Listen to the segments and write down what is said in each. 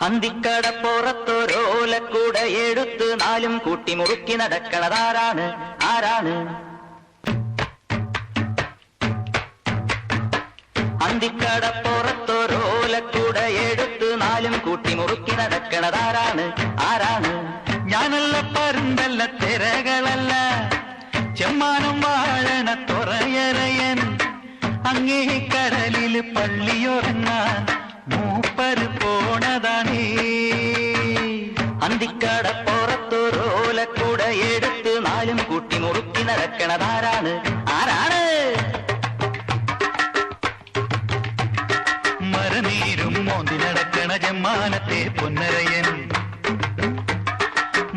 അന്തിക്കടപ്പുറത്തൊരോലക്കൂട എടുത്ത് നാലും കൂട്ടി മുറുക്കി നടക്കണതാരാണ്? ആരാണ്? അന്തിക്കടപ്പുറത്തൊരോലക്കൂട എടുത്ത് നാലും കൂട്ടി മുറുക്കി നടക്കണതാരാണ്? ആരാണ്? ഞാനല്ല പരുന്തല്ല തിരകളല്ല ചെമ്മാനം വാഴണ തുറയറയൻ അങ്ങേ കടലില് പള്ളിയുറങ്ങാൻ മൂപ്പര് പോണതാണേ. അന്തിക്കടപ്പുറത്തൊരോലക്കൂട എടുത്ത് നാലും കൂട്ടി മുറുക്കി നടക്കണതാരാണ്? ആരാണ്? മരനീരും മോന്തി നടക്കണ ജമ്മാനത്തെ പൊന്നരയൻ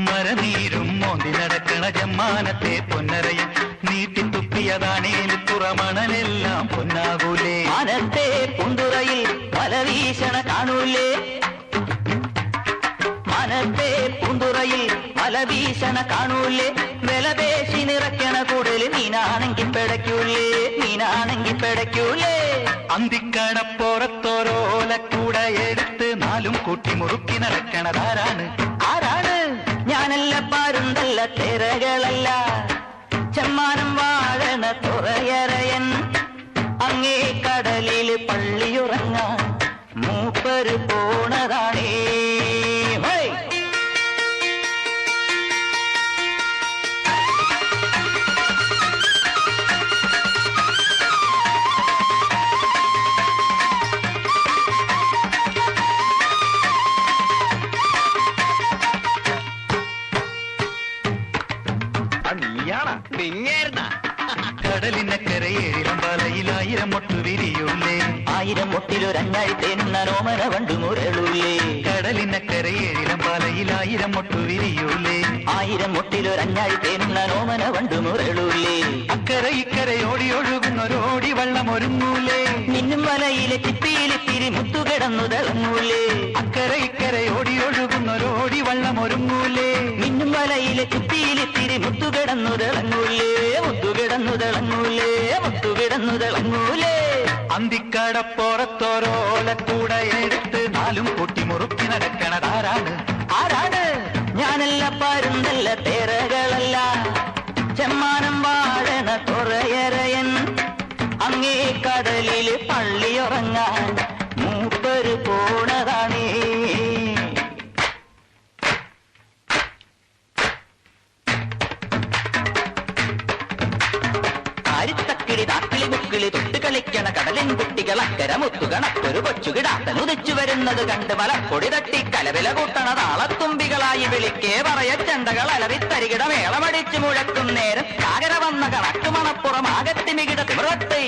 മരനീരും മോന്തി നടക്കണ ജമ്മാനത്തെ പൊന്നരയൻ നീട്ടിത്തുപ്പിയതാണേൽ പുറമണലെല്ലാം പൊന്നാകൂലേ. മാനത്തെ പൂന്തുറയിൽ വല വീശണ കാണൂലേ? മാനത്തെ പൂന്തുറയിൽ വല വീശണ കാണൂലേ? വിലപേശി നിറയ്ക്കണ കൂടുതൽ മീനാണെങ്കി പിടയ്ക്കൂലേ? മീനാണെങ്കി പിടയ്ക്കൂലേ? അന്തിക്കടപ്പുറത്തോരോലക്കൂട എടുത്ത് നാലും കൂട്ടി മുറുക്കി നടക്കണതാരാണ്? ആരാണ്? ഞാനല്ല പരുന്തല്ല തിരകളല്ല ചെമ്മാനം വാഴണ തുറയറയൻ അങ്ങേ കടലില് പള്ളിയുറങ്ങാൻ മൂപ്പര് പോണതാണേ. കടലിനക്കരയേഴിലും വലയിലായിരം മൊട്ടു വിരിയൂലേ. ആയിരം മൊട്ടിലൊരഞ്ഞാഴി തേനുന്ന നോമന വണ്ടു മുരളൂലേ. കടലിനക്കരയേഴിലും വലയിലായിരം മൊട്ടു വിരിയൂലേ. ആയിരം മൊട്ടിലൊരഞ്ഞാഴി തേനുന്ന നോമന വണ്ടു മുരളൂലേ. അക്കര ഇക്കരെ ഓടി ഒഴുകുന്നൊരോടി വള്ളം ഒരുങ്ങൂലേ. മിന്നും വലയിലെ ചിപ്പിയിലിത്തിരി മുത്തുകിടന്നു തിളങ്ങൂലേ. അക്കര ഇക്കരെ ഓടി ഒഴുകുന്നൊരോടി വള്ളം ഒരുങ്ങൂലേ. മിന്നും വലയിലെ ചിപ്പിയിലിത്തിരി മുത്തുകിടന്നു തിളങ്ങൂലേ. മുത്തുകിടന്നു തിളങ്ങൂലേ. മുത്തുകിടന്നു തിളങ്ങൂലേ. അന്തിക്കടപ്പുറത്തോരോലക്കൂട എടുത്ത് നാലും കൂട്ടി മുറുക്കി നടക്കണതാരാണ്? ആരാണ്? ഞാനല്ല പരുന്തല്ല തിരകളല്ല ചെമ്മാനം വാഴണ തുറയറയൻ അങ്ങേ കടലില് പള്ളിയുറങ്ങാൻ മൂപ്പര് പോണതാണേ. ആരിത്തക്കിളി താക്കിളി മുക്കിളി തൊട്ട് കളിക്കണ കടലിൻ കുട്ടികൾ അക്കര മുത്തുകണക്കൊരു കൊച്ചുകിടാത്തൻ ഉദിച്ചു വരുന്നത് കണ്ട് മലപ്പൊടി തട്ടി കലവില കൂട്ടണ താളത്തുമ്പികളായി വിളിക്കേ പറയ ചെണ്ടകൾ അലറിത്തരികിട മേളമടിച്ചു മുഴക്കും നേരം സാഗര വന്ന കണക്ക് മണപ്പുറം ആകത്തിമികിട തിമിറത്തെ.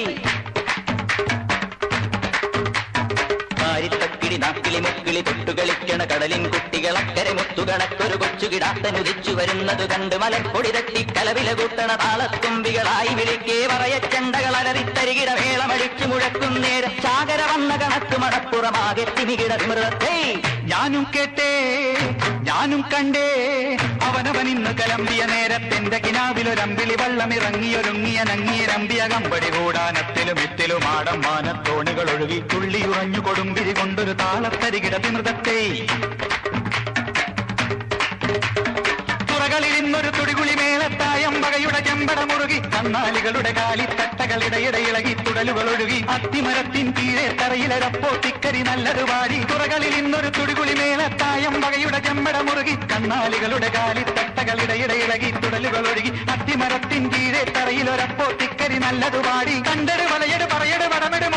ആരിത്തക്കിളി നാക്കിളി മുക്കിളി തൊട്ടുകളിക്കണ കടലിൻ കുട്ടികൾ അക്കരെ മുത്തുകണക്കൊരു കൊച്ചുകിടാത്തൻ ഉദിച്ചു വരുന്നത് കണ്ട് മലപ്പൊടി തട്ടി കലവില കൂട്ടണ താളത്തുമ്പികളായി വിളിക്കേ പറയ ചെണ്ടകൾ അലറിത്തരികിട മേളമടിച്ചു മുഴക്കും നേരം സാഗര വന്ന കണക്ക് മണപ്പുറമാകെ തിമികിട തിമിറത്തെ. ഞാനും കേട്ടേ ഞാനും കണ്ടേ അവനവൻ ഇന്ന് കലമ്പിയ നേരത്തെന്റെ കിനാവിലൊരമ്പിളി വള്ളമിറങ്ങിയൊരുങ്ങിയ നങ്ങിയരമ്പിയ കമ്പടി കൂടാനത്തിലും ഇത്തിലും ആടം മാനത്തോണികൾ ഒഴുകി തുള്ളിയുറഞ്ഞു കൊടുമ്പിരി കൊണ്ടൊരു താളത്തരികിട തിമൃതത്തെ. തുറകളിലിന്നൊരു തുടികുളി മേളത്തായം വകയുടെ ചെമ്പട മുറുകി കന്നാലികളുടെ കാലിത്തട്ടകളിടയിടെ ഇളകി തുടലുകൾ ഒഴുകി അത്തിമരത്തിൻ കീഴെ തറയിലരപ്പോ തിക്കരി നല്ലൊരു പാടി. തുറകളിൽ ഇന്നൊരു തുടികുളി മേളത്തായം വകയുടെ ചെമ്പട മുറുകി കന്നാലികളുടെ കാലിത്തട്ടകളിടയിടെ ഇളകി തുടലുകൾ ഒഴുകി അത്തിമരത്തിൻ കീഴെ തറയിലൊരപ്പോ തിക്കരി നല്ലതു പാടി. കണ്ടട് വളയട് പറയട് വടമെട്